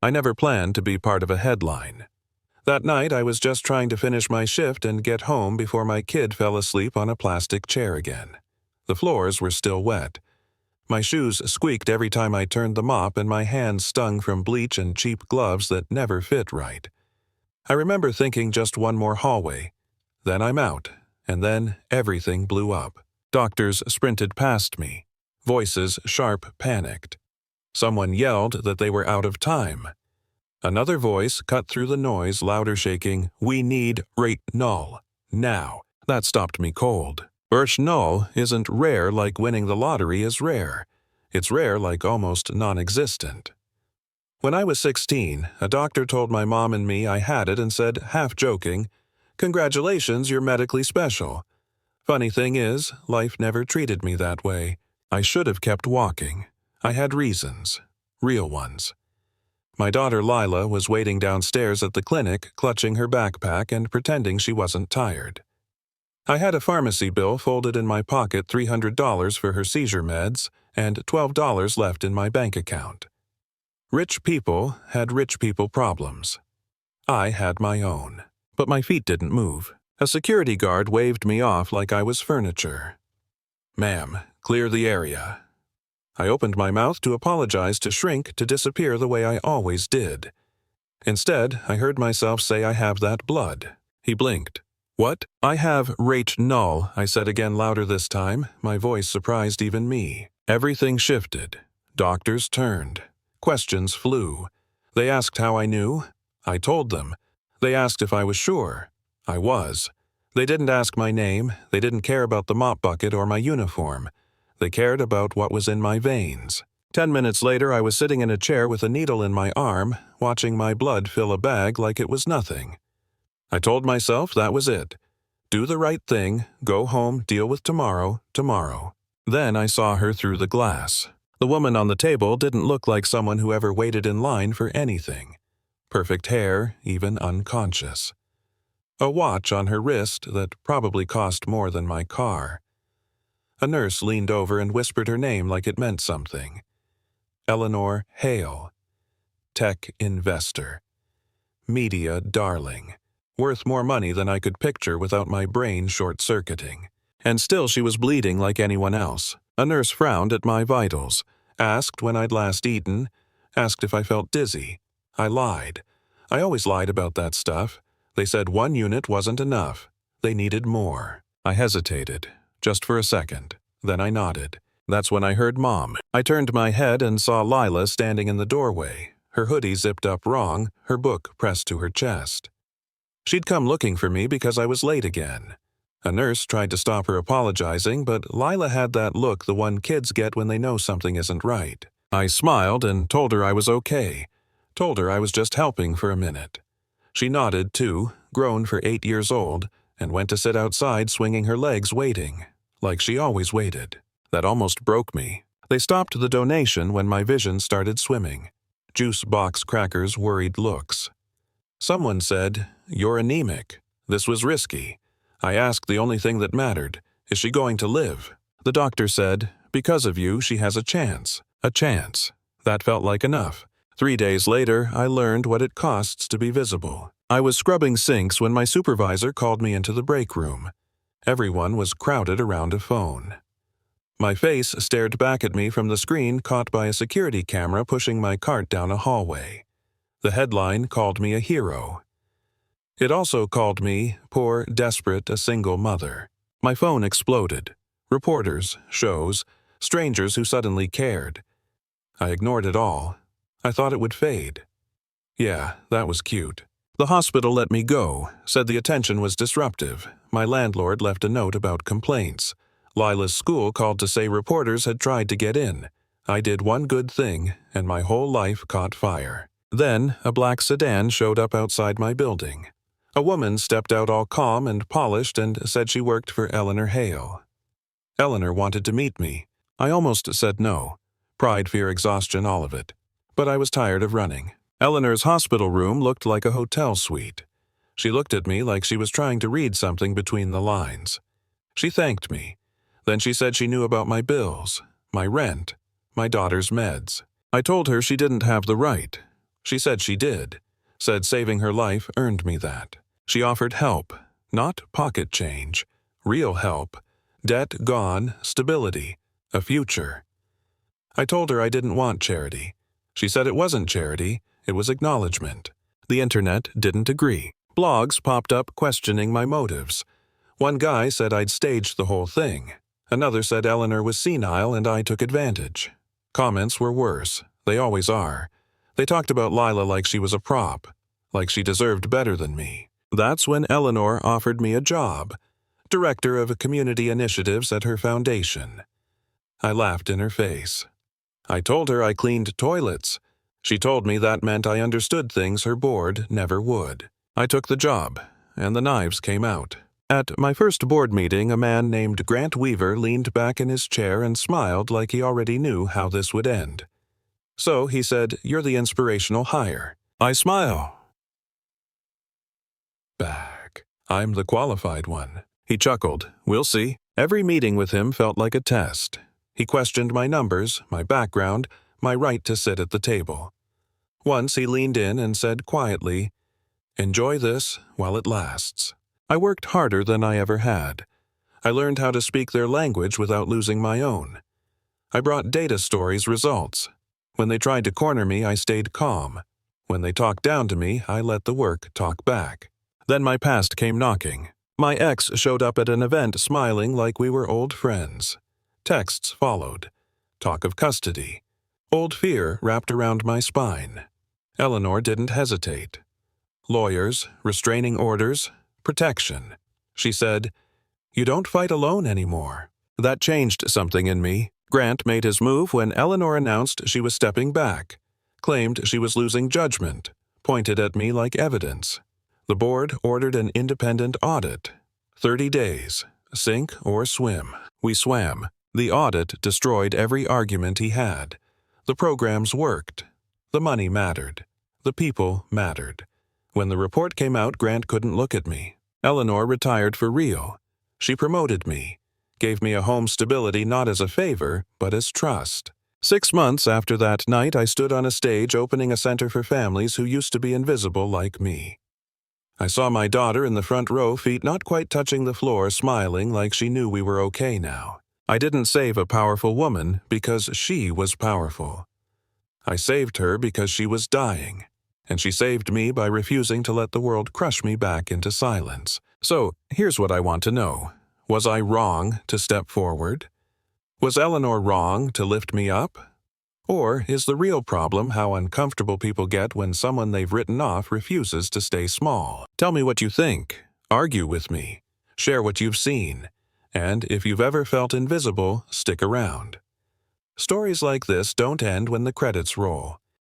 I never planned to be part of a headline. That night, I was just trying to finish my shift and get home before my kid fell asleep on a plastic chair again. The floors were still wet. My shoes squeaked every time I turned the mop, and my hands stung from bleach and cheap gloves that never fit right. I remember thinking just one more hallway. Then I'm out, and then everything blew up. Doctors sprinted past me. Voices sharp panicked. Someone yelled that they were out of time. Another voice cut through the noise, louder, shaking, "We need rate null. Now." That stopped me cold. Birch null isn't rare like winning the lottery is rare. It's rare like almost non-existent. When I was 16, a doctor told my mom and me I had it and said, half joking, "Congratulations, you're medically special." Funny thing is, life never treated me that way. I should have kept walking. I had reasons. Real ones. My daughter Lila was waiting downstairs at the clinic, clutching her backpack and pretending she wasn't tired. I had a pharmacy bill folded in my pocket, $300 for her seizure meds, and $12 left in my bank account. Rich people had rich people problems. I had my own. But my feet didn't move. A security guard waved me off like I was furniture. "Ma'am, clear the area." I opened my mouth to apologize, to shrink, to disappear the way I always did. Instead, I heard myself say, "I have that blood." He blinked. "What?" "I have rate null," I said again, louder this time. My voice surprised even me. Everything shifted. Doctors turned. Questions flew. They asked how I knew. I told them. They asked if I was sure. I was. They didn't ask my name. They didn't care about the mop bucket or my uniform. They cared about what was in my veins. 10 minutes later, I was sitting in a chair with a needle in my arm, watching my blood fill a bag like it was nothing. I told myself that was it. Do the right thing, go home, deal with tomorrow. Then I saw her through the glass. The woman on the table didn't look like someone who ever waited in line for anything. Perfect hair, even unconscious. A watch on her wrist that probably cost more than my car. A nurse leaned over and whispered her name like it meant something. Eleanor Hale. Tech investor. Media darling. Worth more money than I could picture without my brain short-circuiting. And still she was bleeding like anyone else. A nurse frowned at my vitals, asked when I'd last eaten, asked if I felt dizzy. I lied. I always lied about that stuff. They said 1 unit wasn't enough. They needed more. I hesitated, just for a second. Then I nodded. That's when I heard Mom. I turned my head and saw Lila standing in the doorway, her hoodie zipped up wrong, her book pressed to her chest. She'd come looking for me because I was late again. A nurse tried to stop her apologizing, but Lila had that look the one kids get when they know something isn't right. I smiled and told her I was okay. Told her I was just helping for a minute. She nodded, too, grown for 8 years old, and went to sit outside swinging her legs waiting, like she always waited. That almost broke me. They stopped the donation when my vision started swimming. Juice box crackers, worried looks. Someone said, "You're anemic." This was risky. I asked the only thing that mattered, "Is she going to live?" The doctor said, "Because of you, she has a chance." A chance. That felt like enough. 3 days later, I learned what it costs to be visible. I was scrubbing sinks when my supervisor called me into the break room. Everyone was crowded around a phone. My face stared back at me from the screen caught by a security camera pushing my cart down a hallway. The headline called me a hero. It also called me, poor, desperate, a single mother. My phone exploded. Reporters, shows, strangers who suddenly cared. I ignored it all. I thought it would fade. Yeah, that was cute. The hospital let me go, said the attention was disruptive. My landlord left a note about complaints. Lila's school called to say reporters had tried to get in. I did one good thing, and my whole life caught fire. Then, a black sedan showed up outside my building. A woman stepped out all calm and polished and said she worked for Eleanor Hale. Eleanor wanted to meet me. I almost said no. Pride, fear, exhaustion, all of it. But I was tired of running. Eleanor's hospital room looked like a hotel suite. She looked at me like she was trying to read something between the lines. She thanked me. Then she said she knew about my bills, my rent, my daughter's meds. I told her she didn't have the right. She said she did. Said saving her life earned me that. She offered help, not pocket change. Real help. Debt gone, stability, a future. I told her I didn't want charity. She said it wasn't charity, it was acknowledgement. The internet didn't agree. Blogs popped up questioning my motives. One guy said I'd staged the whole thing. Another said Eleanor was senile and I took advantage. Comments were worse. They always are. They talked about Lila like she was a prop, like she deserved better than me. That's when Eleanor offered me a job, director of community initiatives at her foundation. I laughed in her face. I told her I cleaned toilets. She told me that meant I understood things her board never would. I took the job, and the knives came out. At my first board meeting, a man named Grant Weaver leaned back in his chair and smiled like he already knew how this would end. So he said, "You're the inspirational hire." I smile back. "I'm the qualified one." He chuckled. "We'll see." Every meeting with him felt like a test. He questioned my numbers, my background, my right to sit at the table. Once he leaned in and said quietly, "Enjoy this while it lasts." I worked harder than I ever had. I learned how to speak their language without losing my own. I brought data stories results. When they tried to corner me, I stayed calm. When they talked down to me, I let the work talk back. Then my past came knocking. My ex showed up at an event smiling like we were old friends. Texts followed. Talk of custody. Old fear wrapped around my spine. Eleanor didn't hesitate. Lawyers, restraining orders, protection. She said, "You don't fight alone anymore." That changed something in me. Grant made his move when Eleanor announced she was stepping back, claimed she was losing judgment, pointed at me like evidence. The board ordered an independent audit. 30 days. Sink or swim. We swam. The audit destroyed every argument he had. The programs worked. The money mattered. The people mattered. When the report came out, Grant couldn't look at me. Eleanor retired for real. She promoted me, gave me a home stability not as a favor, but as trust. 6 months after that night, I stood on a stage opening a center for families who used to be invisible like me. I saw my daughter in the front row, feet not quite touching the floor, smiling like she knew we were okay now. I didn't save a powerful woman because she was powerful. I saved her because she was dying, and she saved me by refusing to let the world crush me back into silence. So, here's what I want to know. Was I wrong to step forward? Was Eleanor wrong to lift me up? Or is the real problem how uncomfortable people get when someone they've written off refuses to stay small? Tell me what you think. Argue with me. Share what you've seen. And if you've ever felt invisible, stick around. Stories like this don't end when the credits roll.